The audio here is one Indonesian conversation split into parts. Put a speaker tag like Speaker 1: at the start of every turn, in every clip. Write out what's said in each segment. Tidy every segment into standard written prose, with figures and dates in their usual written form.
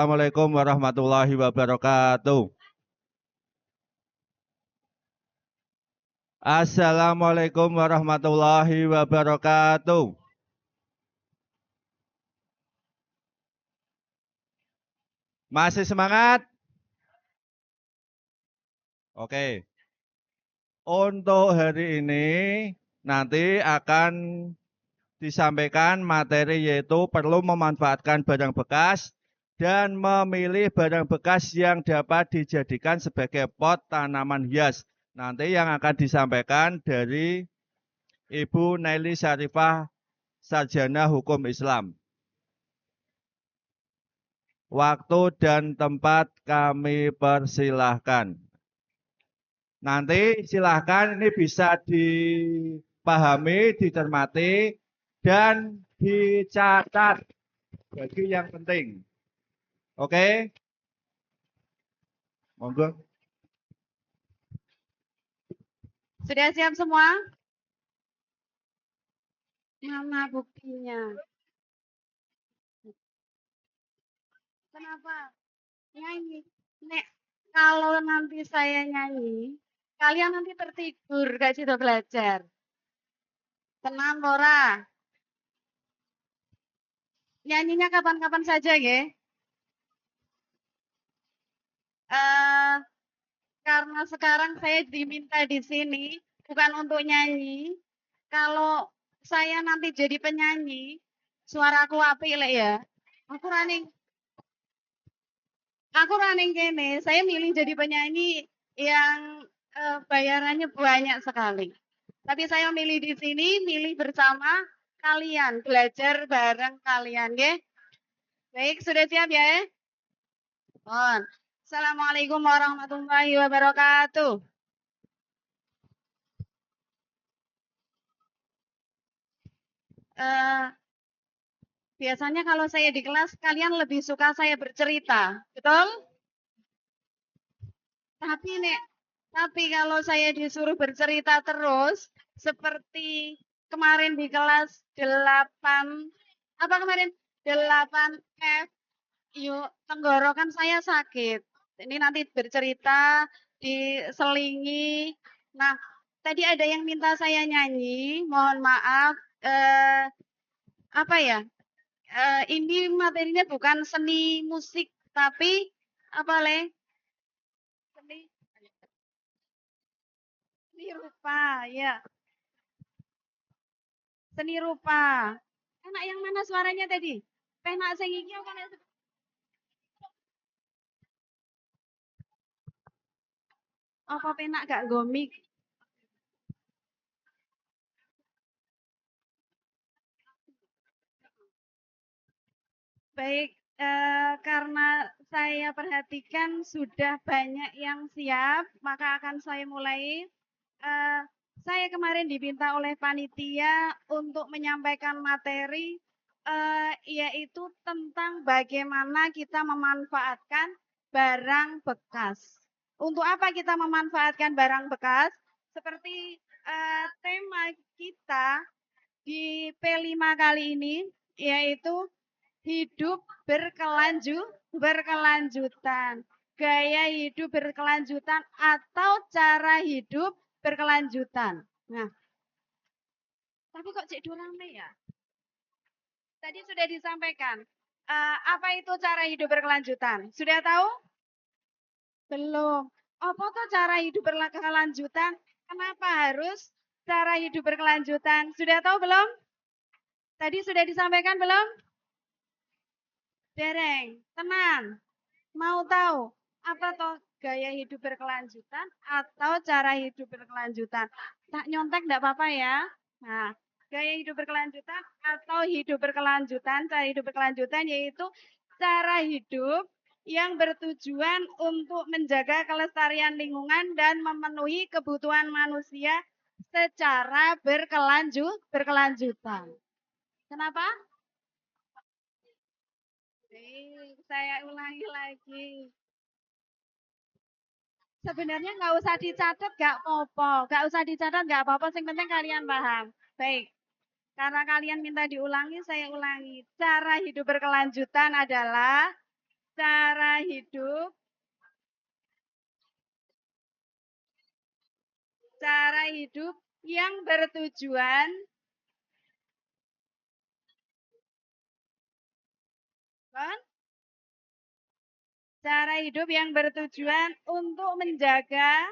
Speaker 1: Assalamualaikum warahmatullahi wabarakatuh. Assalamualaikum warahmatullahi wabarakatuh. Masih semangat? Oke. Untuk hari ini nanti akan disampaikan materi yaitu perlu memanfaatkan barang bekas dan memilih barang bekas yang dapat dijadikan sebagai pot tanaman hias. Nanti yang akan disampaikan dari Ibu Naili Syarifah, Sarjana Hukum Islam. Waktu dan tempat kami persilahkan. Nanti silahkan ini bisa dipahami, dicermati, dan dicatat bagi yang penting. Oke? Monggo.
Speaker 2: Sudah siap semua? Mana buktinya? Kenapa? Nyanyi. Nek, kalau nanti saya nyanyi, kalian nanti tertidur, gak situ belajar. Tenang, Lora. Nyanyinya kapan-kapan saja, ya. Karena sekarang saya diminta di sini, bukan untuk nyanyi. Kalau saya nanti jadi penyanyi, suaraku apik lek ya. Aku running kene, saya milih jadi penyanyi yang bayarannya banyak sekali. Tapi saya milih di sini, milih bersama kalian, belajar bareng kalian, ya. Baik, sudah siap ya? On. Assalamualaikum warahmatullahi wabarakatuh. Biasanya kalau saya di kelas, kalian lebih suka saya bercerita, betul? Tapi kalau saya disuruh bercerita terus, seperti kemarin di kelas 8, apa kemarin? 8F, yuk, tenggorokan saya sakit. Ini nanti bercerita, diselingi. Nah, tadi ada yang minta saya nyanyi, mohon maaf. Apa ya? Ini materinya bukan seni musik, tapi apa le? Seni rupa, ya. Seni rupa. Enak yang mana suaranya tadi? Penak sing iki apa nek apa penak gak gomik? Baik, karena saya perhatikan sudah banyak yang siap, maka akan saya mulai. Saya kemarin diminta oleh panitia untuk menyampaikan materi, yaitu tentang bagaimana kita memanfaatkan barang bekas. Untuk apa kita memanfaatkan barang bekas? Seperti tema kita di P5 kali ini, yaitu hidup berkelanjutan, gaya hidup berkelanjutan atau cara hidup berkelanjutan. Nah, tapi kok cek rame ya? Tadi sudah disampaikan. Apa itu cara hidup berkelanjutan? Sudah tahu? Belum. Apa tuh cara hidup berkelanjutan? Kenapa harus cara hidup berkelanjutan? Sudah tahu belum? Tadi sudah disampaikan belum? Dereng, tenang. Mau tahu apa toh gaya hidup berkelanjutan atau cara hidup berkelanjutan? Tak nyontek enggak apa-apa ya. Nah, gaya hidup berkelanjutan atau hidup berkelanjutan, cara hidup berkelanjutan yaitu cara hidup yang bertujuan untuk menjaga kelestarian lingkungan dan memenuhi kebutuhan manusia secara berkelanjutan. Kenapa? Saya ulangi lagi. Sebenarnya nggak usah dicatat, nggak apa-apa. Nggak usah dicatat, nggak apa-apa. Yang penting kalian paham. Baik. Karena kalian minta diulangi, saya ulangi. Cara hidup berkelanjutan adalah cara hidup yang bertujuan kan? Cara hidup yang bertujuan untuk menjaga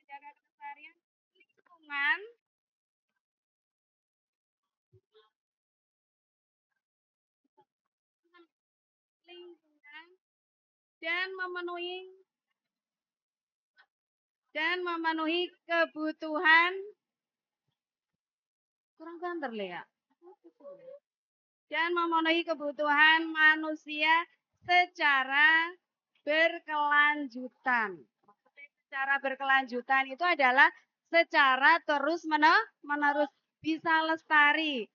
Speaker 2: kelestarian lingkungan dan memenuhi kebutuhan kurang banter ya. Dan memenuhi kebutuhan manusia secara berkelanjutan. Secara berkelanjutan itu adalah secara terus menerus bisa lestari.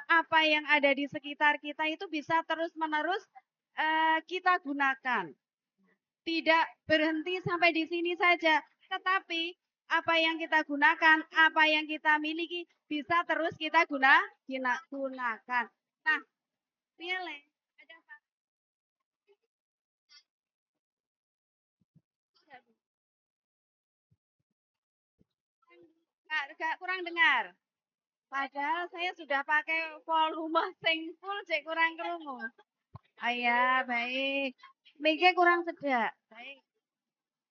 Speaker 2: Apa yang ada di sekitar kita itu bisa terus menerus kita gunakan. Tidak berhenti sampai di sini saja, tetapi apa yang kita gunakan, apa yang kita miliki bisa terus kita gunakan. Nah, pilih ada apa? Nggak kurang dengar. Padahal saya sudah pakai volume sing full, cek kurang krungu. Ayah, baik. Miknya kurang sedak. Baik.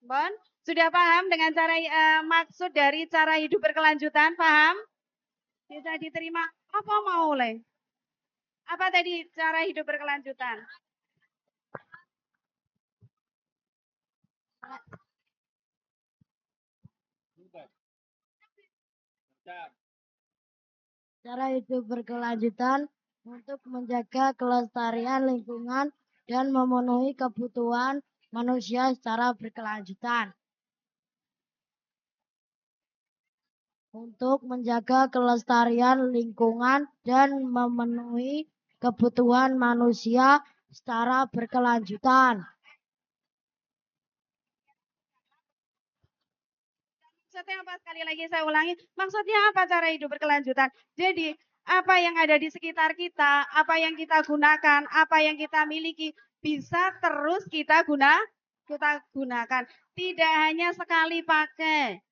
Speaker 2: Bon, sudah paham dengan cara maksud dari cara hidup berkelanjutan? Paham? Bisa diterima. Apa mau le? Apa tadi cara hidup berkelanjutan?
Speaker 3: Cara hidup berkelanjutan untuk menjaga kelestarian lingkungan dan memenuhi kebutuhan manusia secara berkelanjutan. Untuk menjaga kelestarian lingkungan dan memenuhi kebutuhan manusia secara berkelanjutan.
Speaker 2: Maksudnya apa? Sekali lagi saya ulangi. Maksudnya apa cara hidup berkelanjutan? Jadi, apa yang ada di sekitar kita, apa yang kita gunakan, apa yang kita miliki, bisa terus kita gunakan. Tidak hanya sekali pakai.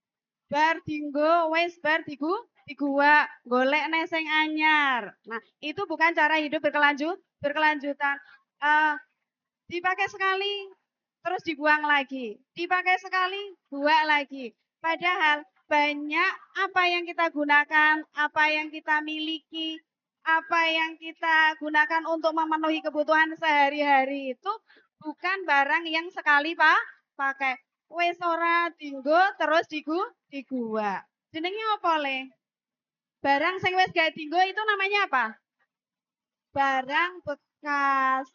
Speaker 2: Bar dinggo, wes bar digua, golek neseng anyar. Nah, itu bukan cara hidup berkelanjutan. Dipakai sekali, terus dibuang lagi. Dipakai sekali, buang lagi. Padahal banyak apa yang kita gunakan, apa yang kita miliki, apa yang kita gunakan untuk memenuhi kebutuhan sehari-hari itu bukan barang yang sekali pakai. Wes ora dinggo terus digua. Jenenge apa le? Barang sing wes gak dinggo itu namanya apa? Barang bekas.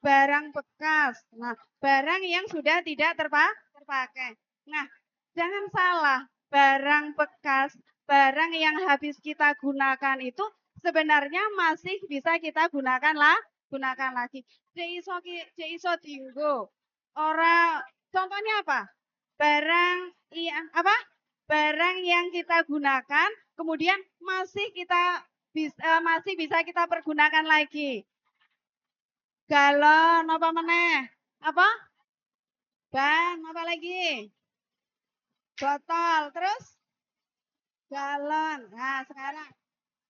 Speaker 2: Nah, barang yang sudah tidak terpakai. Nah, jangan salah, barang bekas, barang yang habis kita gunakan itu sebenarnya masih bisa kita gunakan lagi. Cek iso dinggo. Ora contohnya apa? Barang yang kita gunakan kemudian masih bisa kita pergunakan lagi. Galon apa meneh? Apa? Ban apa lagi? Botol, terus galon. Nah, sekarang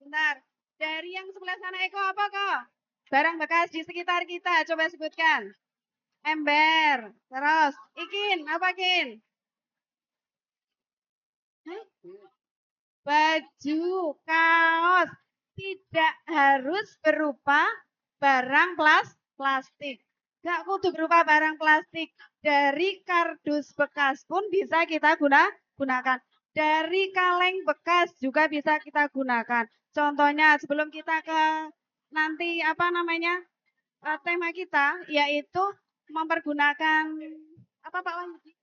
Speaker 2: bentar. Dari yang sebelah sana Eko apa kok? Barang bekas di sekitar kita, coba sebutkan. Ember, terus ikin, apa kin? Baju, kaos, tidak harus berupa barang plastik. Gak kudu berupa barang plastik. Dari kardus bekas pun bisa kita gunakan. Dari kaleng bekas juga bisa kita gunakan. Contohnya sebelum kita ke nanti tema kita yaitu mempergunakan apa Pak Wahyudi?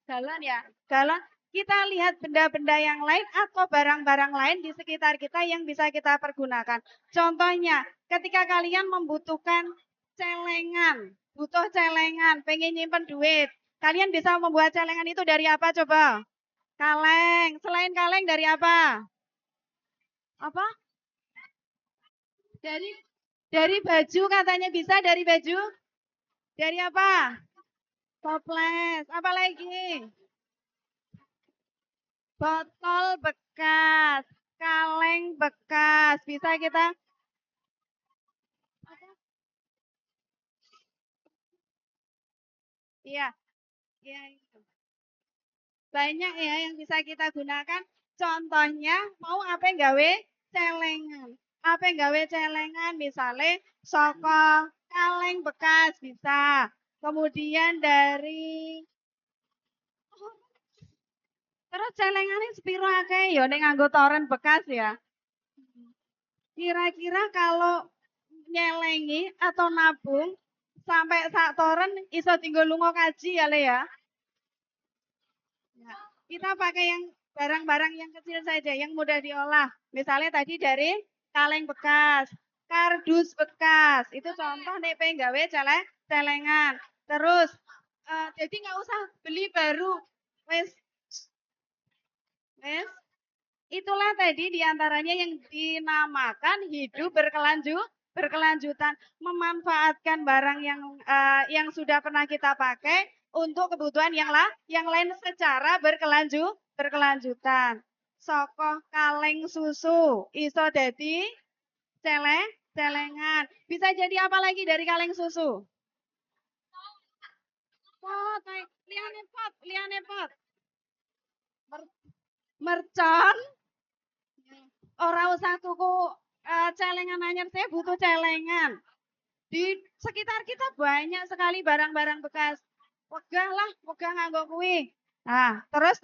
Speaker 2: Galon ya. Galon kita lihat benda-benda yang lain atau barang-barang lain di sekitar kita yang bisa kita pergunakan. Contohnya, ketika kalian membutuhkan celengan, butuh celengan, pengen nyimpen duit, kalian bisa membuat celengan itu dari apa coba? Kaleng. Selain kaleng dari apa? Apa? Dari baju katanya bisa dari baju? Dari apa? Toples. Apa lagi? Botol bekas, kaleng bekas. Bisa kita Iya, iya itu. Banyak ya yang bisa kita gunakan. Contohnya mau apa yang gawe celengan. Apa yang gawe celengan misalnya soko kaleng bekas bisa. Kemudian dari terus celengane sepiro akeh ya ning nganggo toren bekas ya. Kira-kira kalau nyelengi atau nabung sampai sak toren iso tinggal lunga kaji ya Le ya. Ya, kita pakai yang barang-barang yang kecil saja, yang mudah diolah. Misalnya tadi dari kaleng bekas, kardus bekas. Itu contoh nih pengen gawe celengan. Terus, jadi nggak usah beli baru. Wes, wes. Itulah tadi diantaranya yang dinamakan hidup berkelanjutan, memanfaatkan barang yang sudah pernah kita pakai untuk kebutuhan yang lain secara berkelanjutan. Soko kaleng susu, iso jadi celengan. Bisa jadi apa lagi dari kaleng susu? Pot, liane pot. Mercon, ora usah tuku celengan anyar, saya butuh celengan. Di sekitar kita banyak sekali barang-barang bekas. Wegah nganggo kuwi. Nah, terus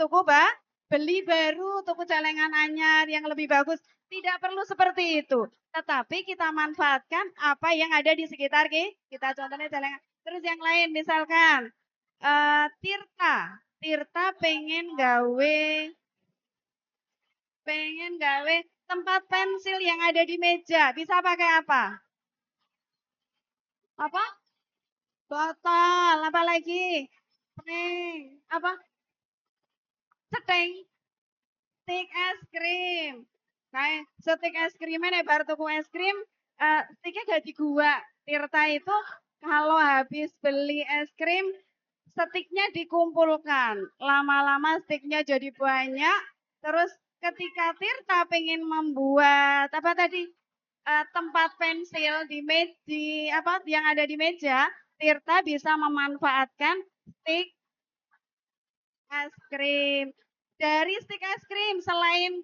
Speaker 2: beli baru, tuku celengan anyar yang lebih bagus. Tidak perlu seperti itu. Tetapi kita manfaatkan apa yang ada di sekitar kita. Contohnya celengan. Terus yang lain misalkan Tirta. Tirta pengen gawe tempat pensil yang ada di meja. Bisa pakai apa? Apa? Botol. Apa lagi? Pring. Apa? Ceteng. Stik es krim. Kayak stik es krimnya nih bar tuku es krim, stiknya jadi gua. Tirta itu kalau habis beli es krim, stiknya dikumpulkan. Lama-lama stiknya jadi banyak. Terus ketika Tirta pengen membuat apa tadi? Tempat pensil di apa yang ada di meja, Tirta bisa memanfaatkan stik es krim. Dari stik es krim selain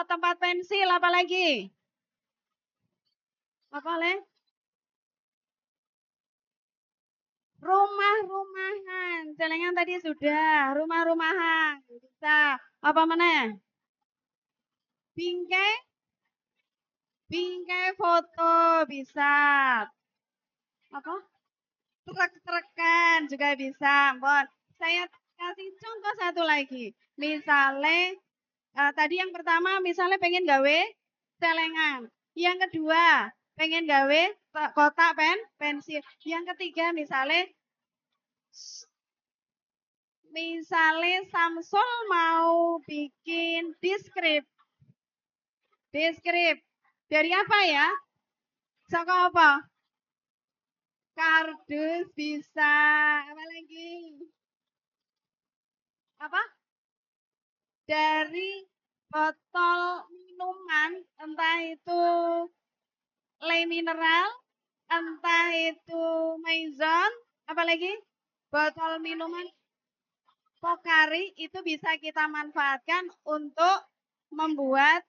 Speaker 2: tempat pensil apa lagi? Apa le? Rumah-rumahan. Celengan tadi sudah. Rumah-rumahan. Bisa. Apa mana? Bingkai? Bingkai foto bisa. Apa? Trek-trekan juga bisa. Bon. Saya kasih contoh satu lagi. Misalnya tadi yang pertama misalnya pengen gawe celengan. Yang kedua pengen gawe kotak pensil. Yang ketiga misalnya Samsul mau bikin deskrip. Dari apa ya? Saka apa? Kardus bisa. Apa lagi? Apa? Dari botol minuman, entah itu le mineral, entah itu maison, apa lagi? Botol minuman Pokari itu bisa kita manfaatkan untuk membuat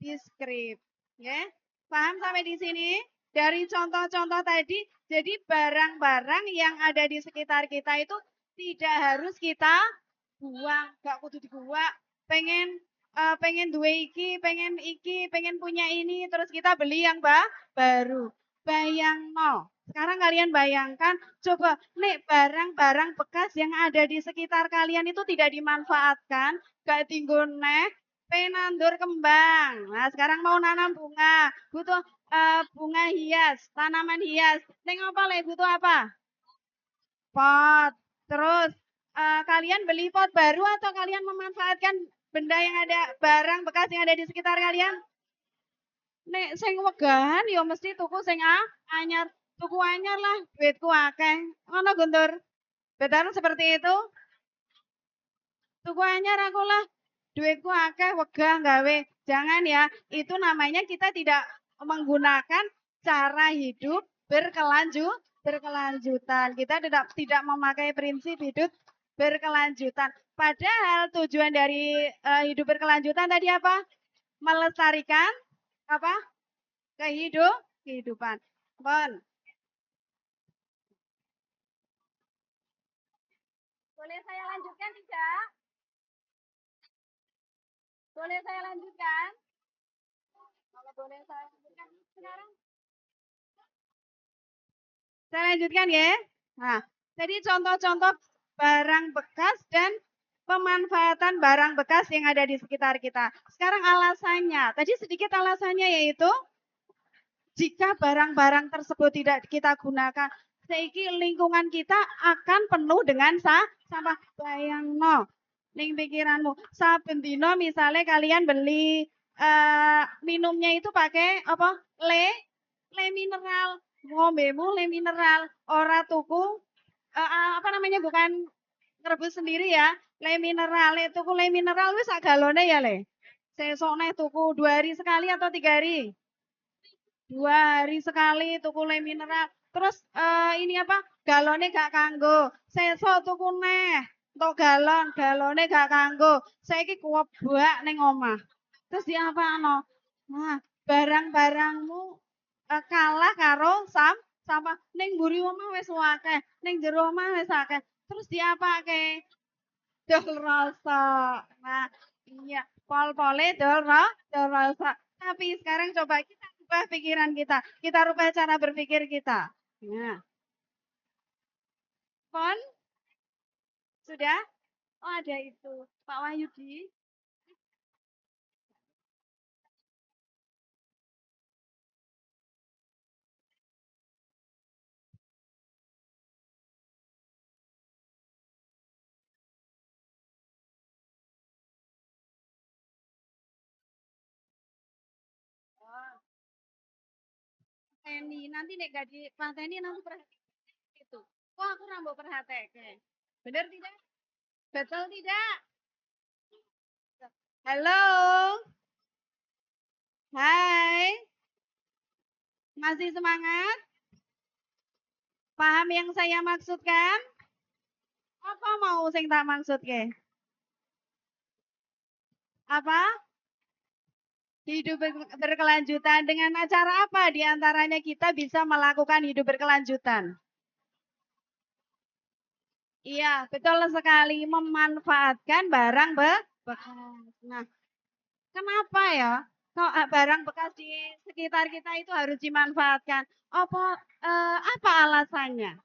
Speaker 2: deskrip. Ya, paham sampai di sini? Dari contoh-contoh tadi, jadi barang-barang yang ada di sekitar kita itu tidak harus kita buang, gak kudu dibuang. Pengen duwe iki, pengen punya ini, terus kita beli yang baru. Bayang no, Sekarang kalian bayangkan, coba nih barang-barang bekas yang ada di sekitar kalian itu tidak dimanfaatkan, gak tinggal neh, penandur kembang. Nah, sekarang mau nanam bunga, butuh bunga hias, tanaman hias. Neng apa le butuh apa? Pot. Terus kalian beli pot baru atau kalian memanfaatkan benda yang ada, barang bekas yang ada di sekitar kalian? Nek sing wegahan ya mesti tuku sing anyar. Tuku anyar lah, duitku akeh. Ngono Guntur. Betul seperti itu? Tuku anyar aku lah, duitku akeh, wegah gawe. Jangan ya, itu namanya kita tidak menggunakan cara hidup berkelanjutan. Kita tidak memakai prinsip hidup berkelanjutan. Padahal tujuan dari hidup berkelanjutan tadi apa? Melestarikan apa? Kehidupan. Bon. Boleh saya lanjutkan tidak? Boleh saya lanjutkan? Kalau boleh saya lanjutkan sekarang. Saya lanjutkan ya. Nah, jadi contoh-contoh barang bekas dan pemanfaatan barang bekas yang ada di sekitar kita. Sekarang alasannya, tadi sedikit alasannya yaitu jika barang-barang tersebut tidak kita gunakan, seiki lingkungan kita akan penuh dengan sampah. Bayangno, ning pikiranmu, saben dino misalnya kalian beli minumnya itu pakai apa? Le mineral, ngombemu le mineral, ora tuku apa namanya bukan rebus sendiri ya, le mineral, tuku le mineral wis sak galone ya le. Sesok nih tuku 2 hari sekali atau 3 hari? 2 hari sekali tuku le mineral. Terus ini apa? Galone gak kanggo. Sesok tuku neh. Untuk galone gak kanggo. Saiki kuwebak ning omah. Terus diapakno? Nah, barang-barangmu kalah karo sampah ning mburi omah wis akeh, ning jero omah wis akeh. Terus diapake? Dol rasa. Nah, iya, pol-pole dol rasa. Tapi sekarang coba kita rubah pikiran kita. Kita rubah cara berpikir kita. Nah, pon sudah? Oh, ada itu. Pak Wahyudi. Oh, Teni, nanti nek gak di Pak Teni nanti perhatikan itu. Kok aku rambut perhatikan? Benar tidak? Betul tidak? Halo. Hai. Masih semangat? Paham yang saya maksudkan? Apa mau sing tak maksud ke? Apa? Hidup berkelanjutan. Dengan acara apa diantaranya kita bisa melakukan hidup berkelanjutan? Iya, betul sekali. Memanfaatkan barang bekas. Nah, kenapa ya? Kok barang bekas di sekitar kita itu harus dimanfaatkan? Apa alasannya?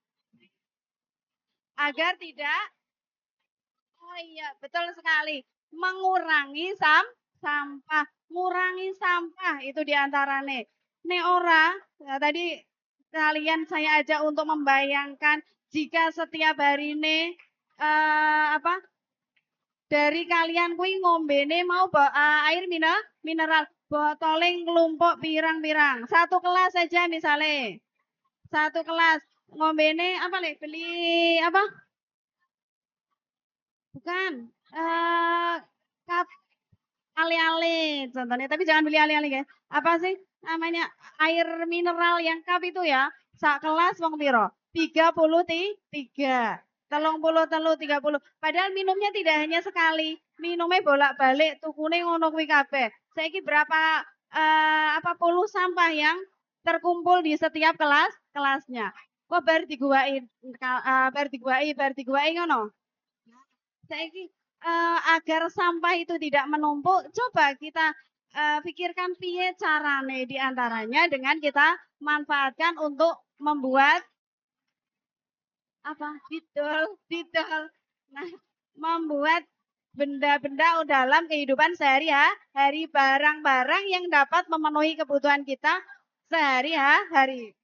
Speaker 2: Agar tidak. Oh iya, betul sekali. Mengurangi sampah. Ngurangi sampah itu diantaranya. Nih ora, tadi kalian saya ajak untuk membayangkan jika setiap hari ini apa dari kalian kuwi ngombene mau air mineral botoling kelompok pirang-pirang. Satu kelas saja misalnya. Satu kelas ngombene apa nih? Beli apa? Bukan. Kap ale-ale contohnya, tapi jangan beli ale-ale ya. Apa sih namanya air mineral yang cup itu ya? Sak kelas wong piro? 33. 30. Padahal minumnya tidak hanya sekali. Minumnya bolak-balik tukune ngono kuwi kabeh. Saiki berapa apa puluh sampah yang terkumpul di setiap kelasnya. Kok bar diguai ngono. Saiki agar sampah itu tidak menumpuk, coba kita pikirkan piye carane diantaranya dengan kita manfaatkan untuk membuat apa? Didol. Nah, membuat benda-benda dalam kehidupan sehari-hari, barang-barang yang dapat memenuhi kebutuhan kita sehari-hari.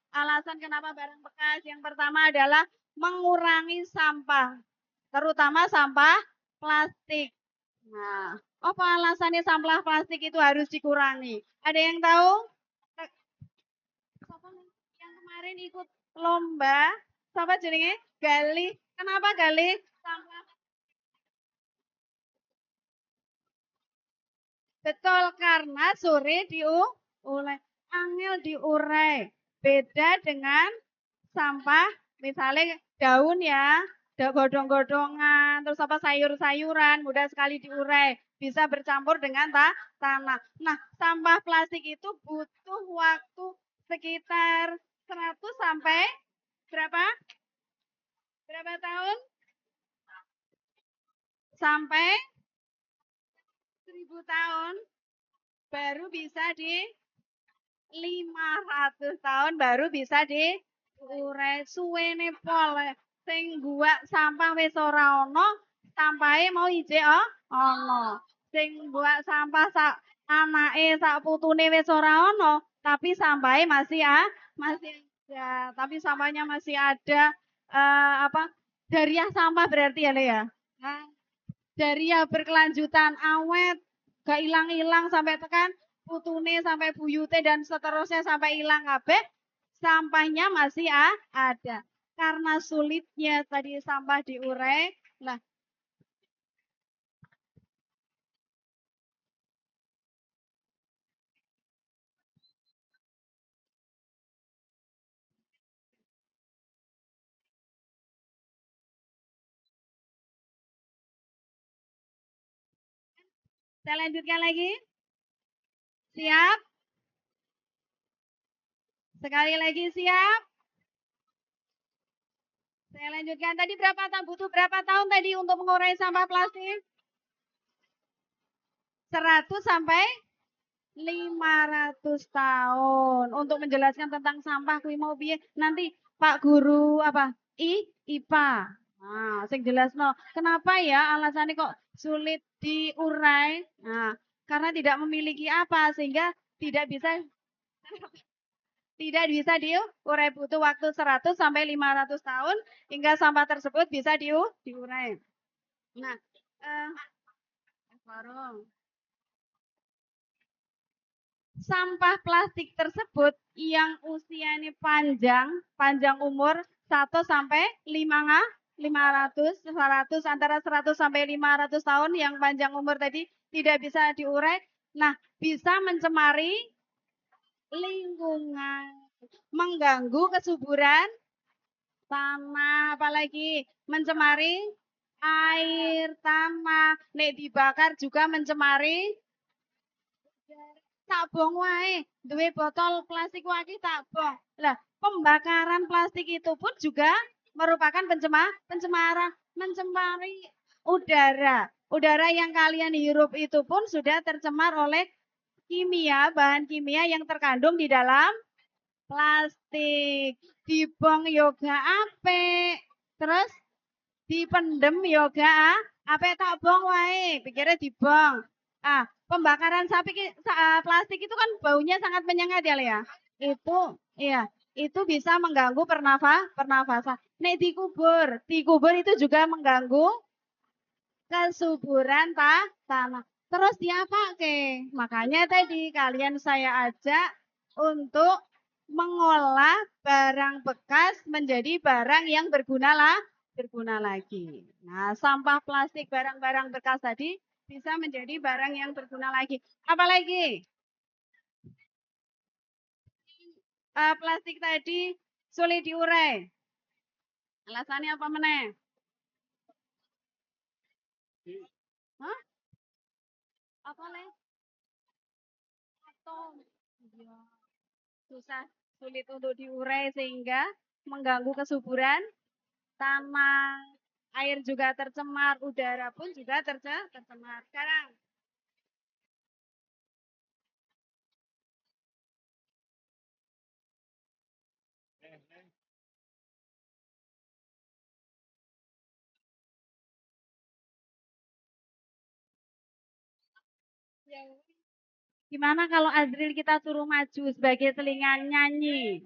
Speaker 2: Alasan kenapa barang bekas yang pertama adalah mengurangi sampah, terutama sampah plastik. Nah, apa alasannya sampah plastik itu harus dikurangi? Ada yang tahu? Siapa yang kemarin ikut lomba? Siapa jenenge? Gali. Kenapa Gali? Sampah. Betul, karena sore diurai. Angel diurai. Beda dengan sampah, misalnya daun ya, godong-godongan, terus apa sayur-sayuran, mudah sekali diurai, bisa bercampur dengan tanah. Nah, sampah plastik itu butuh waktu sekitar 100 sampai berapa? Berapa tahun? Sampai 1000 tahun baru bisa 500 tahun baru bisa diurai. Suwene pol sing buak sampah wis ora ono, sampahe mau ijek ono. Sing buak sampah sak anake sak putune wis ora ono, tapi sampahe masih masih ada. Tapi sampahnya masih ada apa? Dariah sampah berarti ya, Le ya. Nah, dariah berkelanjutan awet, gak hilang-hilang sampai tekan putune sampai buyute dan seterusnya sampai hilang kabeh, sampahnya masih ada. Karena sulitnya tadi sampah diurai, nah saya lanjutkan lagi. Siap? Sekali lagi siap? Saya lanjutkan. Tadi berapa tahun? Butuh berapa tahun tadi untuk mengurai sampah plastik? 100 sampai 500 tahun untuk menjelaskan tentang sampah kuwi mau piye nanti Pak Guru apa IPA. Nah, sing jelasno. Kenapa ya alasannya kok sulit diurai? Nah, karena tidak memiliki apa sehingga tidak bisa diurai, butuh waktu 100 sampai 500 tahun hingga sampah tersebut bisa diurai. Nah, eh sampah plastik tersebut yang usianya panjang umur 1 sampai 100 antara 100 sampai 500 tahun yang panjang umur tadi tidak bisa diurai. Nah, bisa mencemari lingkungan, mengganggu kesuburan tanah, apalagi mencemari air tanah, nek dibakar juga mencemari. Tak bong wae, duwe botol plastik wae tak bong. Lah, pembakaran plastik itu pun juga merupakan pencemaran, mencemari udara. Udara yang kalian hirup itu pun sudah tercemar oleh bahan kimia yang terkandung di dalam plastik. Dibong yoga ape, terus dipendem yoga ape tak bong wae, pikirnya dibong. Pembakaran plastik itu kan baunya sangat menyengat ya, Lea. Iya, itu bisa mengganggu pernafasan. Nek dikubur itu juga mengganggu kesuburan tanah. Terus diapake? Makanya tadi kalian saya ajak untuk mengolah barang bekas menjadi barang yang berguna lagi. Nah, sampah plastik barang-barang bekas tadi bisa menjadi barang yang berguna lagi. Apalagi plastik tadi sulit diurai. Alasannya apa meneh? Hah? Apa le? Atom. Iya. Susah, sulit untuk diurai sehingga mengganggu kesuburan tanah, air juga tercemar, udara pun juga tercemar. Sekarang Gimana kalau Azril kita suruh maju sebagai telinga nyanyi?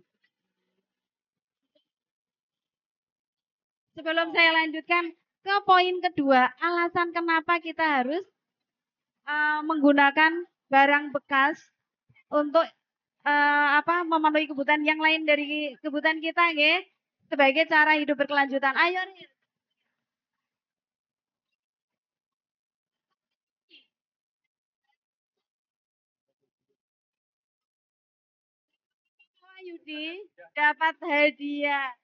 Speaker 2: Sebelum saya lanjutkan ke poin kedua, alasan kenapa kita harus menggunakan barang bekas untuk memenuhi kebutuhan yang lain dari kebutuhan kita, nggih, sebagai cara hidup berkelanjutan. Ayo, Ril. Yudi dapat hadiah.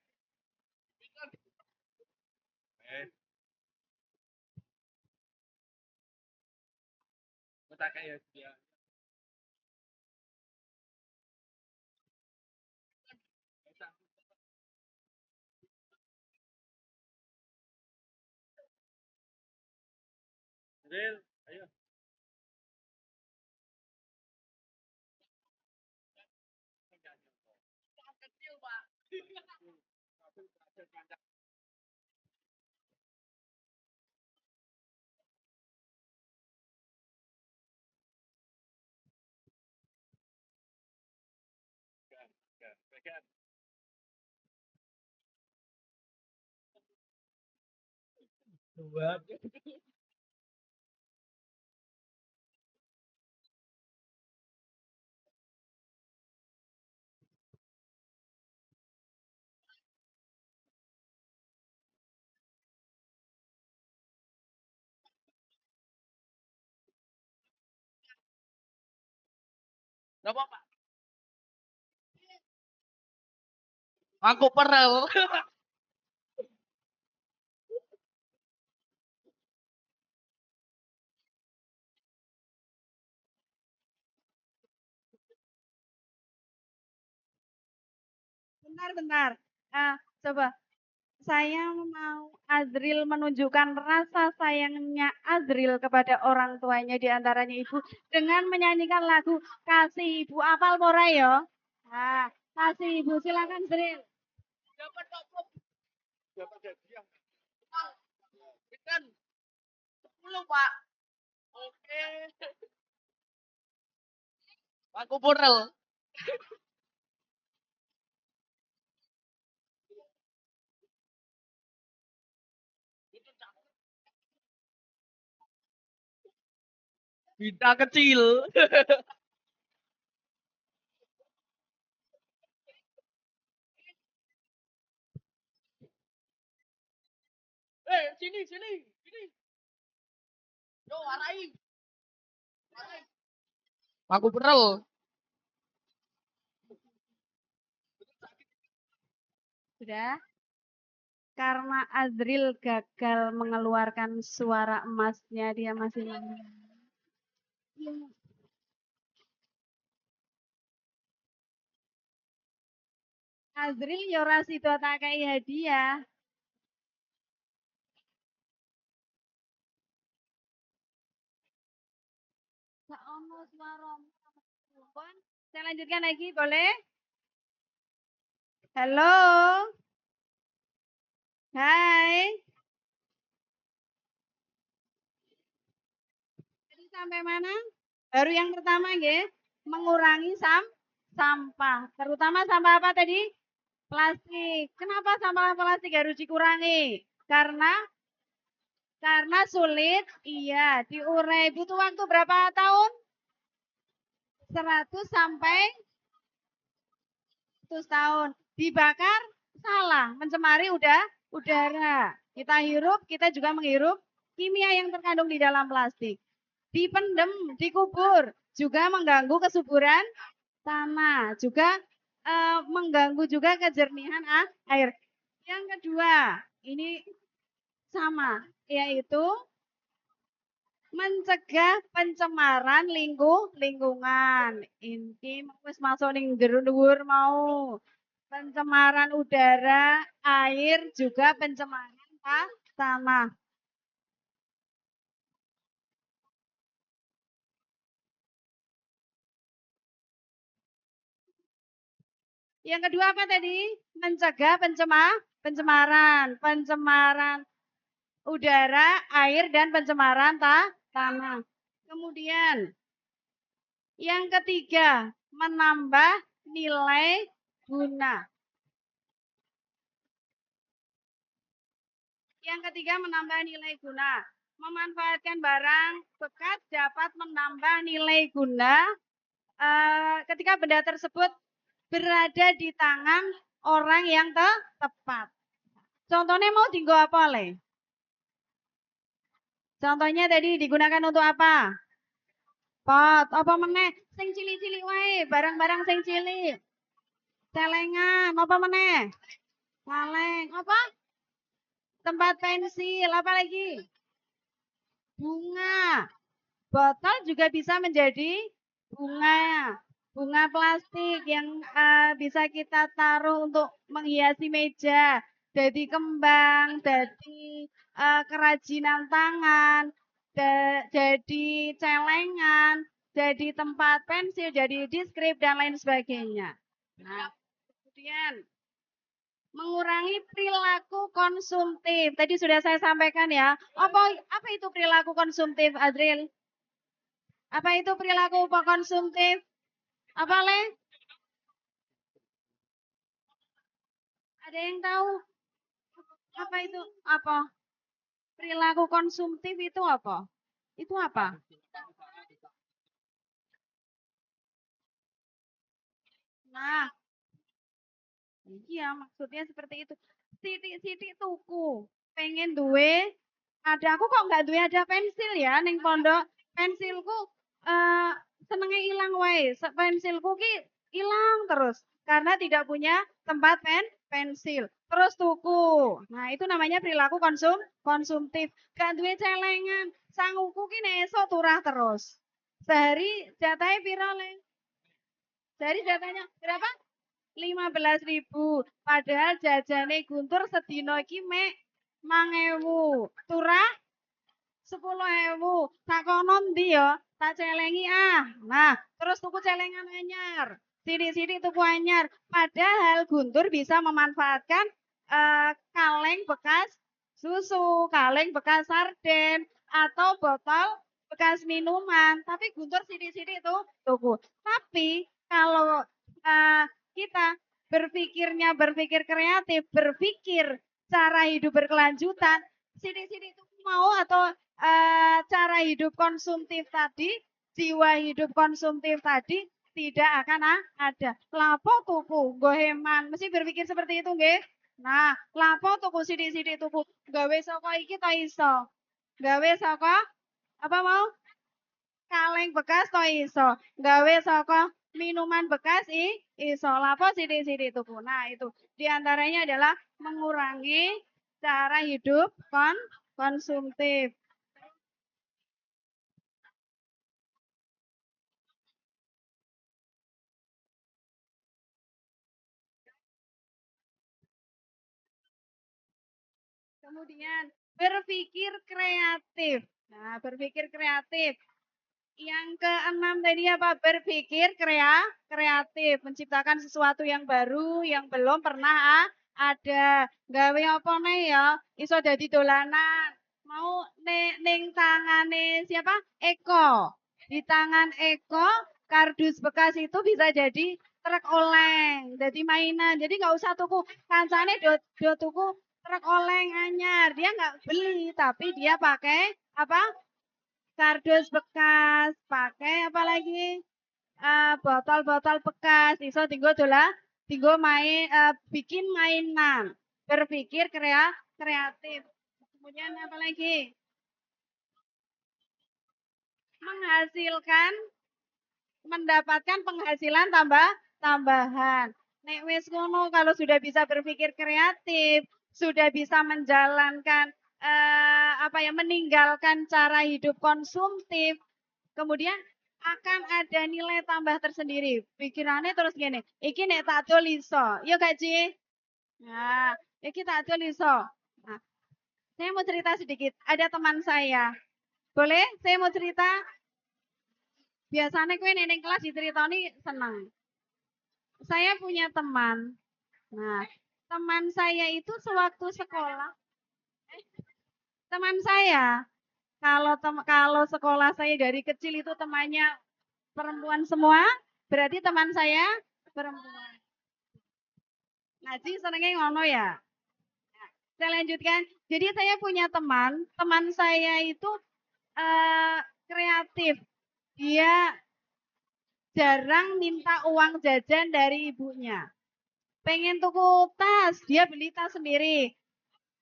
Speaker 4: Napa, Pak? Aku perel.
Speaker 2: Bentar. Coba saya mau Azril menunjukkan rasa sayangnya Azril kepada orang tuanya di antaranya ibu dengan menyanyikan lagu Kasih Ibu. Apal pora ya? Nah, Kasih Ibu, silakan Azril.
Speaker 4: Dapat Pak Bob. Dapat hadiah. Kan 10, Pak. Oke. Aku perel. Bita kecil. Sini. Yo, warai. Aku perel.
Speaker 2: Sudah? Karena Azril gagal mengeluarkan suara emasnya, dia masih Azril yo ora sida tak kei hadiah. Sak ono suaramu. Saya lanjutkan lagi, boleh? Halo. Hai. Jadi sampai mana? Baru yang pertama nggih, mengurangi sampah. Terutama sampah apa tadi? Plastik. Kenapa sampah plastik harus dikurangi? Karena sulit, iya, diurai. Butuh waktu berapa tahun? 100 sampai 100 tahun. Dibakar salah, mencemari udara. Kita hirup, kita juga menghirup kimia yang terkandung di dalam plastik. Dipendem, dikubur, juga mengganggu kesuburan tanah, juga mengganggu juga kejernihan air. Yang kedua, ini sama, yaitu mencegah pencemaran lingkungan. Ini wis masuk ning dhuwur mau. Pencemaran udara, air, juga pencemaran tanah. Yang kedua apa tadi? Mencegah pencemaran udara, air, dan pencemaran tanah. Kemudian Yang ketiga, menambah nilai guna. Yang ketiga, menambah nilai guna. Memanfaatkan barang bekas dapat menambah nilai guna ketika benda tersebut berada di tangan orang yang tepat. Contohnya mau tinggal apa, Le? Contohnya tadi digunakan untuk apa? Pot, apa meneh? Sing cilik-cilik wae, barang-barang sing cilik. Celengan, apa meneh? Kaleng, apa? Tempat pensil, apa lagi? Bunga. Botol juga bisa menjadi bunga. Bunga plastik yang bisa kita taruh untuk menghiasi meja. Jadi kembang, jadi kerajinan tangan, jadi celengan, jadi tempat pensil, jadi diskrip, dan lain sebagainya. Nah, kemudian mengurangi perilaku konsumtif. Tadi sudah saya sampaikan ya. Apa itu perilaku konsumtif, Adril? Apa itu perilaku konsumtif? Apa, Le? Ada yang tahu? Apa itu? Apa? Perilaku konsumtif itu apa? Itu apa? Nah, iya maksudnya seperti itu. Sidik-sidik tuku. Pengen duwe. Ada aku kok nggak duwe ada pensil ya ning pondok. Pensilku eh senenge ilang wae. Pensilku ki hilang terus karena tidak punya tempat pensil. Terus tuku. Nah, itu namanya perilaku konsumtif. Gak duwe celengan. Sanguku ki nek esuk turah terus. Sehari jatahnya piro, Le? Sehari jatahnya berapa? 15.000. Padahal jajane Guntur sedina iki mek 5.000. Turah 10.000. Sakono ndi ya? Tak celengi ah. Nah, terus tuku celengan anyar. Sidik-sidik tuku anyar. Padahal Guntur bisa memanfaatkan kaleng bekas susu, kaleng bekas sarden, atau botol bekas minuman. Tapi Guntur sidik-sidik tuh tuku. Tapi kalau kita berpikir kreatif, berpikir cara hidup berkelanjutan, sidik-sidik itu mau atau cara hidup konsumtif tadi, jiwa hidup konsumtif tadi tidak akan ada. Lapo tuku, goheman, mesti berpikir seperti itu nggih. Nah, lapo tuku sidik-sidik tuku, gawe saka iki to iso. Gawe saka apa mau? Kaleng bekas to iso. Gawe saka minuman bekas iso. Lapo sidik-sidik tuku. Nah, itu diantaranya adalah mengurangi cara hidup konsumtif. Kemudian berpikir kreatif. Nah, berpikir kreatif. Yang keenam tadi apa? Berpikir kreatif, menciptakan sesuatu yang baru yang belum pernah ada. Gawe apa nih ya? Iso dadi dolanan. Mau ning tangane siapa? Eko. Di tangan Eko, kardus bekas itu bisa jadi truk oleng, jadi mainan. Jadi nggak usah tuku kancane do tuku truk oleng anyar. Dia nggak beli, tapi dia pakai apa? Kardus bekas, pakai apa lagi? Botol-botol bekas, iso tinggo main, bikin mainan, berpikir kreatif. Kemudian apa lagi? Menghasilkan, mendapatkan penghasilan tambahan. Nek wis ngono, kalau sudah bisa berpikir kreatif, sudah bisa menjalankan meninggalkan cara hidup konsumtif, kemudian akan ada nilai tambah tersendiri. Pikirannya terus gini, iki nek tak dol iso. Yo gak Ci? Nah, iki tak dol iso. Nah, saya mau cerita sedikit. Ada teman saya. Boleh? Saya mau cerita. Biasanya kue neneng kelas diceritani senang. Saya punya teman. Nah, teman saya itu sewaktu sekolah. Teman saya kalau sekolah saya dari kecil itu temannya Perempuan semua? Berarti teman saya perempuan. Ngaji senengnya ngono ya. Nah, saya lanjutkan. Jadi saya punya teman saya itu kreatif. Dia jarang minta uang jajan dari ibunya. Pengen tuku tas, dia beli tas sendiri.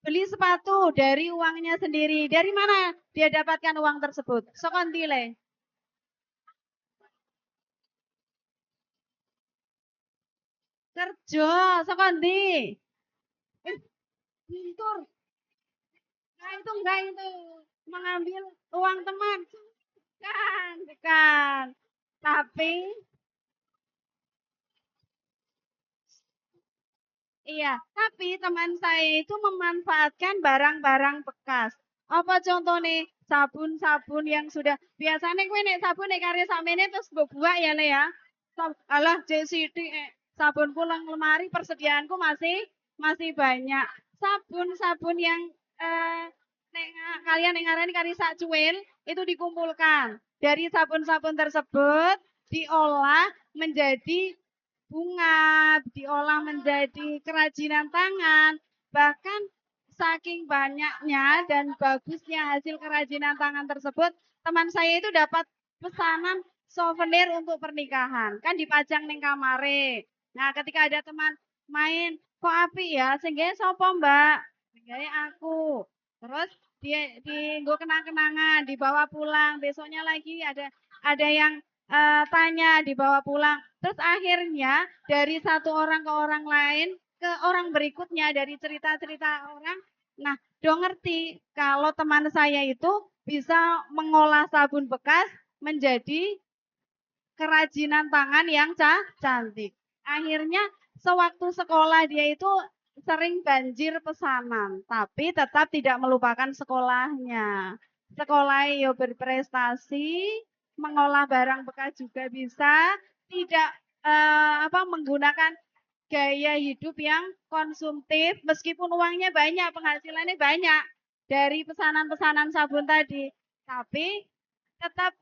Speaker 2: Beli sepatu dari uangnya sendiri. Dari mana dia dapatkan uang tersebut? Sokontile. Kerja, sokondi. Pintur. Nah itu enggak itu. Mengambil uang teman. Bukan. Tapi, iya. Tapi teman saya itu memanfaatkan barang-barang bekas. Apa contohnya? Sabun-sabun yang sudah. Biasanya gue nek sabun nek karya samene terus buah ya le ya. Alah JCD sabunku lang lemari persediaanku masih banyak. Sabun-sabun yang kalian ngarani kari sak cuil itu dikumpulkan. Dari sabun-sabun tersebut diolah menjadi bunga, diolah menjadi kerajinan tangan. Bahkan saking banyaknya dan bagusnya hasil kerajinan tangan tersebut, teman saya itu dapat pesanan souvenir untuk pernikahan. Kan dipajang ning kamare. Nah, ketika ada teman main, kok api ya? Sehingga sopo mbak? Sehingga aku. Terus dia gue kenang-kenangan, dibawa pulang. Besoknya lagi ada yang tanya, dibawa pulang. Terus akhirnya dari satu orang ke orang lain, ke orang berikutnya dari cerita-cerita orang. Nah, dong ngerti kalau teman saya itu bisa mengolah sabun bekas menjadi kerajinan tangan yang cantik. Akhirnya sewaktu sekolah dia itu sering banjir pesanan, tapi tetap tidak melupakan sekolahnya. Sekolah yo berprestasi, mengolah barang bekas juga bisa, tidak menggunakan gaya hidup yang konsumtif meskipun uangnya banyak, penghasilannya banyak dari pesanan-pesanan sabun tadi, tapi tetap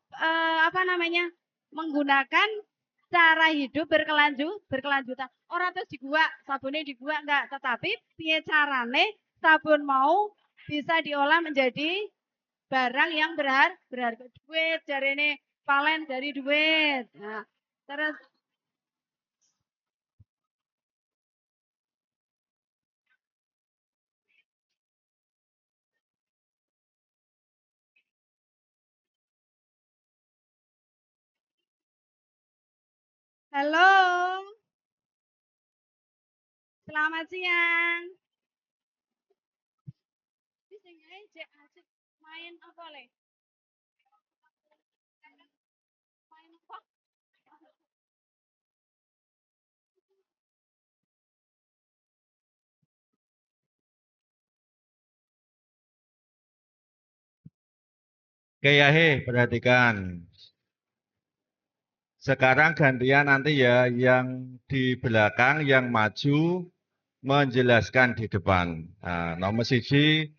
Speaker 2: menggunakan cara hidup berkelanjutan. Orang terus di gua, sabunnya di gua enggak, tetapi piye carane sabun mau bisa diolah menjadi barang yang berharga. Duit jarene Valen dari duit. Nah, terus halo, selamat siang. Main apa le? Main apa?
Speaker 1: Oke ya, perhatikan. Sekarang gantian nanti ya, yang di belakang, yang maju menjelaskan di depan. Nah, nomor siji,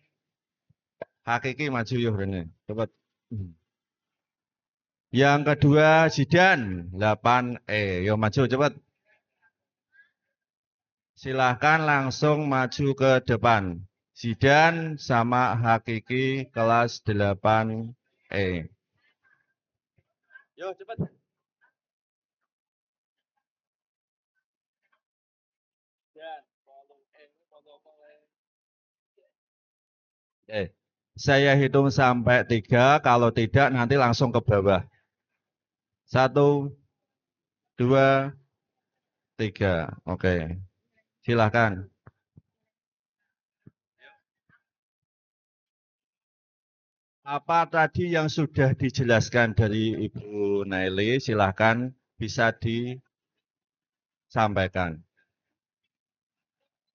Speaker 1: Hakiki maju yuk Rene. Cepat. Yang kedua, Zidan 8E. Yo maju cepat. Silahkan langsung maju ke depan. Zidan sama Hakiki kelas 8E. Yo cepat. Saya hitung sampai 3, kalau tidak nanti langsung ke bawah. 1, 2, 3. Oke. Silahkan. Apa tadi yang sudah dijelaskan dari Ibu Naili, silahkan bisa disampaikan.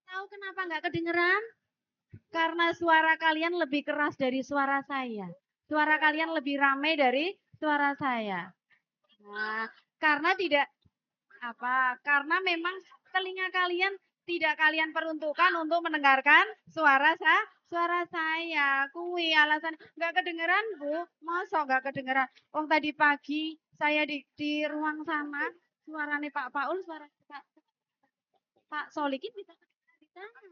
Speaker 2: Tahu kenapa nggak kedengeran? Karena suara kalian lebih keras dari suara saya. Suara kalian lebih ramai dari suara saya. Nah, karena tidak karena memang telinga kalian tidak kalian peruntukkan untuk mendengarkan suara saya. Kui alasan nggak kedengeran Bu, masa nggak kedengeran? Tadi pagi saya di ruang sana, suaranya Pak Paul, suara Pak Solikin bisa di sana.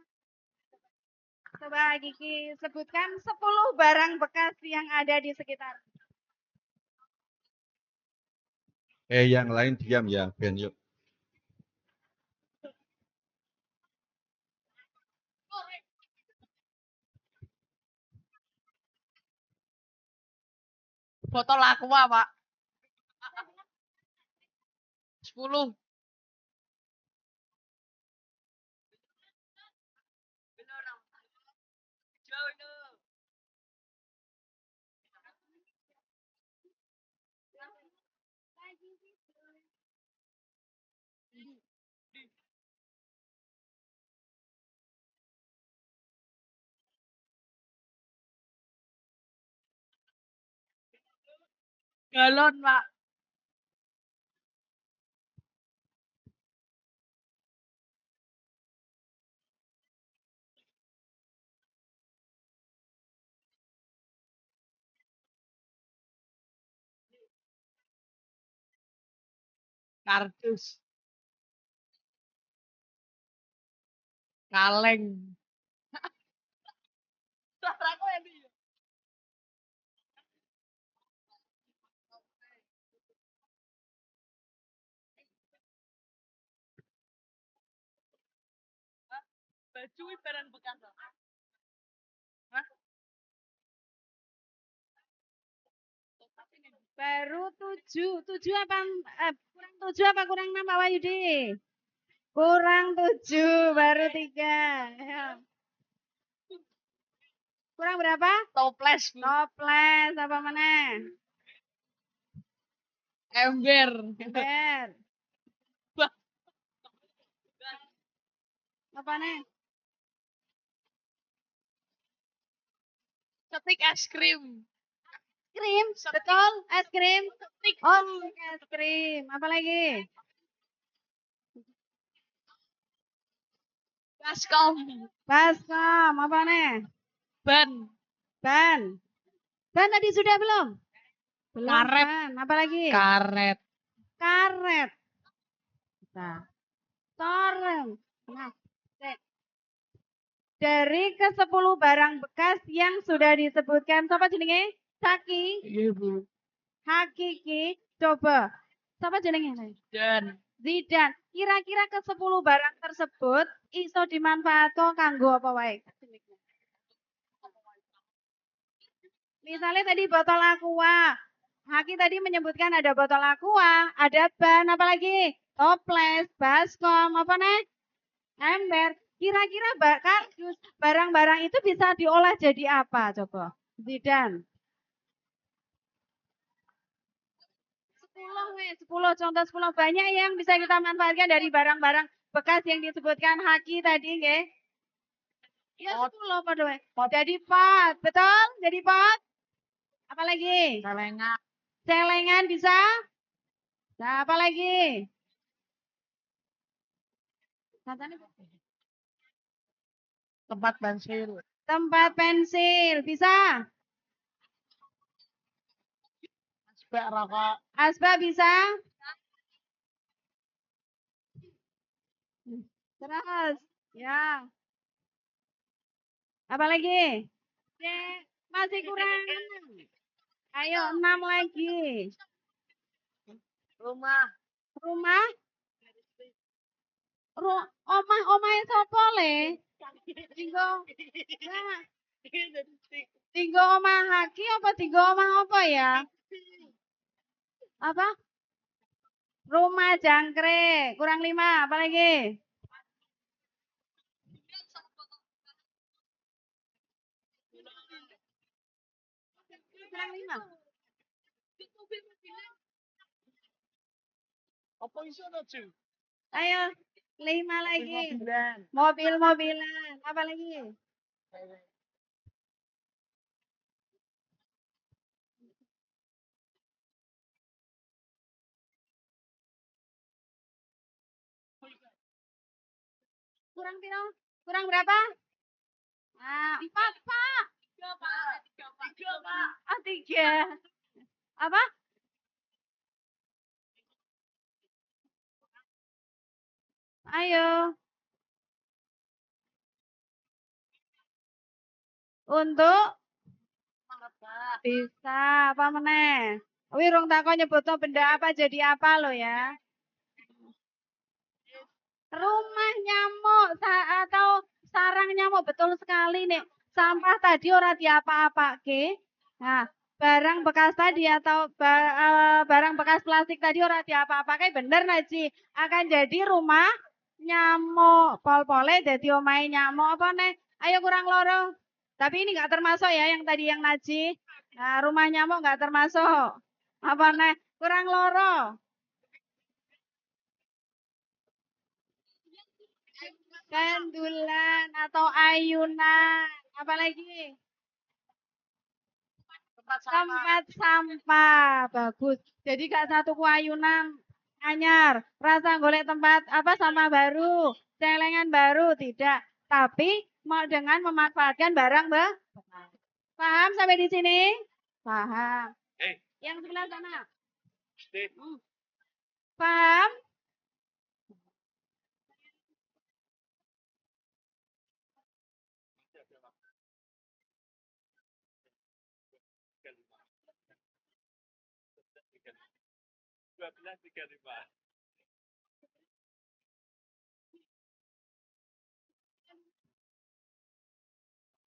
Speaker 2: Coba Kiki sebutkan 10 barang bekas yang ada di sekitar.
Speaker 1: Yang lain diam ya, Ben yuk.
Speaker 4: Botol aqua, Pak. 10. Galon, Pak. Kardus. Kaleng. Suaraku yang dia. Baju barang bekas. Hah?
Speaker 2: Baru 7. 7 apa kurang 7 apa kurang 6 Pak Wahyudi? Kurang 7, baru 3. Ya. Kurang berapa?
Speaker 4: Toples, Bu.
Speaker 2: Toples apa mana?
Speaker 4: Ember.
Speaker 2: Ember.
Speaker 4: Bah.
Speaker 2: Apa nih?
Speaker 4: Stik es krim.
Speaker 2: Krim, betul, es krim. Oh, es krim. Apa lagi?
Speaker 4: Baskom.
Speaker 2: Baskom, apa nih?
Speaker 4: Ban.
Speaker 2: Ban. Ban tadi sudah belum? Belum.
Speaker 4: Karet.
Speaker 2: Ban. Apa lagi?
Speaker 4: Karet.
Speaker 2: Karet. Nah. Toreng. Nah, cek. Dari ke-10 barang bekas yang sudah disebutkan, siapa jenenge? Saki,
Speaker 4: Iya, Bu.
Speaker 2: Hakiki, coba. Siapa jenenge?
Speaker 4: Dan
Speaker 2: Zidan. Kira-kira ke-10 barang tersebut iso dimanfaatkan kanggo apa wae? Misalnya tadi botol aqua. Haki tadi menyebutkan ada botol aqua, ada ban, apa lagi? Toples, baskom, apa nih? Ember. Kira-kira kardus, barang-barang itu bisa diolah jadi apa coba? Zidan. 10 contoh 10 banyak yang bisa kita manfaatkan dari barang-barang bekas yang disebutkan Haki tadi nggih. Ya 10 pada wae. Jadi pot, betul? Jadi pot. Apa lagi?
Speaker 4: celengan.
Speaker 2: Celengan bisa? Nah, apa lagi?
Speaker 4: Tempat pensil.
Speaker 2: Tempat pensil, bisa?
Speaker 4: Asbak rokok.
Speaker 2: Asbak bisa? Terus, ya. Apa lagi? Masih kurang. Ayo, 6 lagi.
Speaker 4: Rumah.
Speaker 2: Rumah? Omah sapa le? Tinggo. Nah, tinggo omah Haki apa tinggo omah apa ya? Apa? Rumah jangkrik. Kurang 5. Apa lagi? Kurang 5.
Speaker 4: Apa iso to, Ju?
Speaker 2: Ayo, 5 lagi.
Speaker 4: Mobil-mobilan.
Speaker 2: Mobil-mobilan. Apa lagi? Kurang piro? Kurang berapa? Ah, 4, Pak.
Speaker 4: 3, Pak. 3, Pak. 3, Pak.
Speaker 2: Ah, 3. Apa? Ayo. Untuk bisa apa meneh? Wirung takon nyebutno benda apa jadi apa lo ya? Rumah nyamuk atau sarang nyamuk betul sekali nih. Sampah tadi ora diapa-apake. Nah, barang bekas tadi atau barang bekas plastik tadi ora diapa-apake bener Naji. Akan jadi rumah nyamuk. Pol-pole dadi omahe nyamuk apa nih? Ayo kurang loro. Tapi ini enggak termasuk ya yang tadi yang Naji. Nah, rumah nyamuk enggak termasuk. Apa nih? Kurang loro. Gandulan atau ayunan. Apalagi? Tempat sampah. Bagus. Jadi gak satu ayunan anyar. Rasa golek tempat apa sampah baru. Celengan baru. Tidak. Tapi mau dengan memanfaatkan barang paham sampai di sini? Paham. Yang sebelah sana. Paham?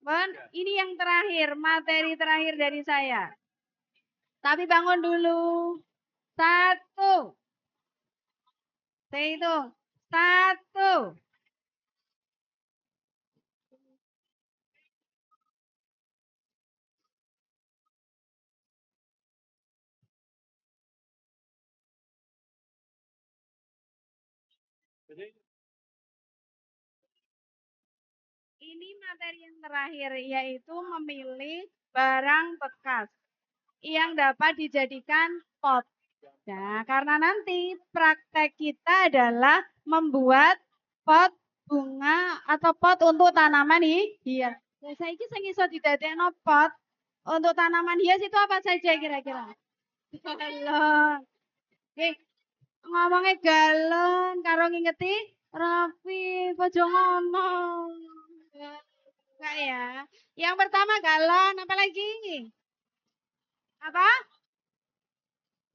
Speaker 2: Bon, ini yang terakhir, materi terakhir dari saya. Tapi bangun dulu. 1. Saya hitung. 1. Ini materi yang terakhir, yaitu memilih barang bekas yang dapat dijadikan pot. Nah, karena nanti praktek kita adalah membuat pot bunga atau pot untuk tanaman hias. Ya, saya ini sing iso didadekno pot untuk tanaman hias itu apa saja kira-kira? Galon. Oke, ngomongnya galon karo ngingeti Raffi, ojo ngono. Enggak ya. Yang pertama galon, apa lagi? Apa?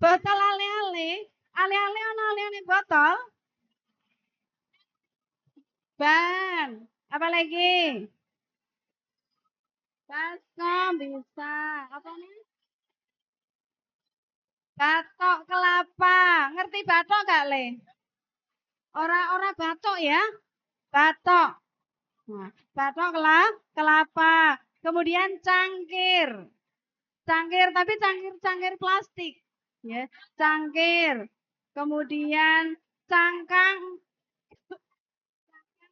Speaker 2: Botol ale-ale. Ale-ale ana ale-ale botol. Ban. Apa lagi? Baskom bisa. Apa nih? Batok kelapa. Ngerti batok gak, Le? Ora batok ya. Batok. Nah, batok kelapa. Kemudian cangkir. Cangkir, tapi cangkir plastik. Ya, cangkir. Kemudian cangkang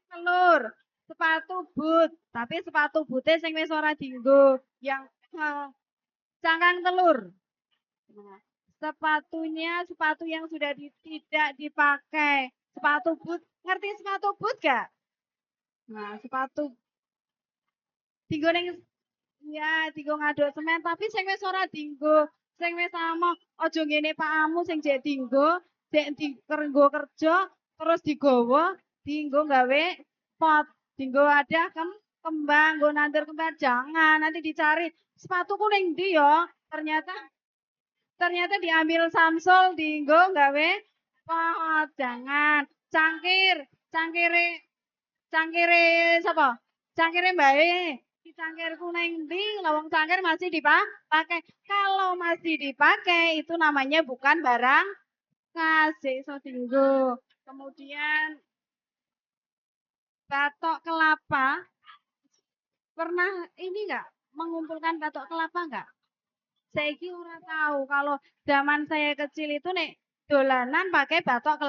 Speaker 2: telur, sepatu boot, tapi sepatu bootnya sing wis ora dienggo, yang cangkang telur. Nah, sepatunya sepatu yang sudah tidak dipakai. Sepatu boot, ngerti sepatu boot gak? Nah, sepatu dienggo ning ya, dienggo ngaduk semen, tapi sing wis ora dienggo, sing wis sama aja ngene Pak Amu sing jek dienggo, jek dienggo kerja terus digowo, dienggo gawe pot, dienggo ada kembang, nggo nandur kembang, jangan nanti dicari sepatuku ning ndi ya? Ternyata diambil Samsul dienggo gawe pot, jangan. Cangkire sapa? Cangkire mbae. Cangkirku neng ndi? Lawang cangkir masih dipakai. Kalau masih dipakai itu namanya bukan barang kasih iso dienggo. Kemudian batok kelapa. Pernah ini enggak mengumpulkan batok kelapa enggak? Saya ora tahu kalau zaman saya kecil itu nek dolanan pakai batok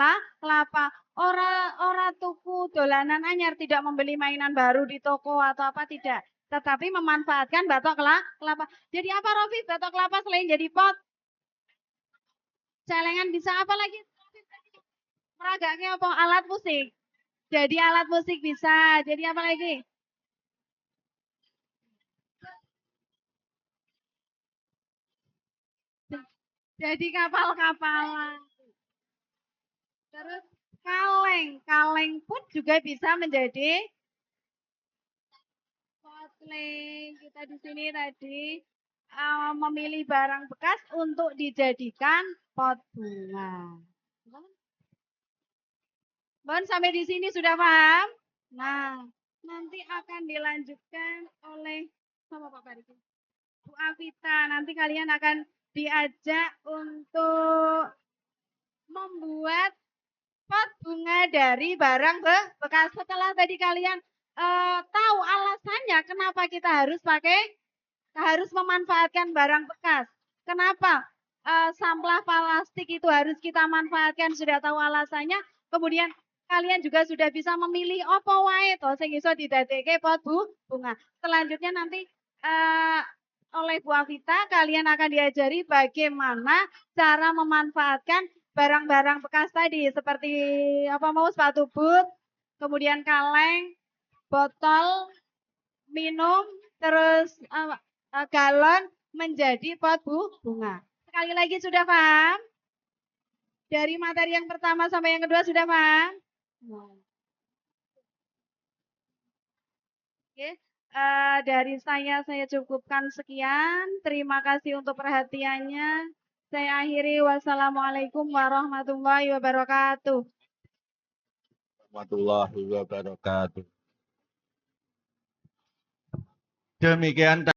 Speaker 2: kelapa. Ora tuku dolanan anyar, tidak membeli mainan baru di toko atau apa tidak. Tetapi memanfaatkan batok kelapa. Jadi apa Rofi? Batok kelapa selain jadi pot. Celengan bisa apa lagi? Meragaknya apa? Alat musik. Jadi alat musik bisa. Jadi apa lagi? Jadi kapal-kapalan. Terus kaleng pun juga bisa menjadi potling. Kita di sini tadi memilih barang bekas untuk dijadikan pot bunga. Bon, sampai di sini sudah paham? Nah, nanti akan dilanjutkan oleh sama Pak Pariki. Bu Afita, nanti kalian akan diajak untuk membuat pot bunga dari barang bekas. Setelah tadi kalian tahu alasannya kenapa kita harus memanfaatkan barang bekas. Kenapa sampah plastik itu harus kita manfaatkan, sudah tahu alasannya. Kemudian kalian juga sudah bisa memilih apa wae to sing iso didadekke pot bunga. Selanjutnya nanti oleh Bu Afita kalian akan diajari bagaimana cara memanfaatkan barang-barang bekas tadi seperti sepatu boot, kemudian kaleng, botol minum, terus galon menjadi pot bunga. Sekali lagi sudah paham? Dari materi yang pertama sampai yang kedua sudah paham? Oke, dari saya cukupkan sekian. Terima kasih untuk perhatiannya. Saya akhiri. Wassalamualaikum warahmatullahi wabarakatuh.
Speaker 1: Warahmatullahi wabarakatuh. Demikian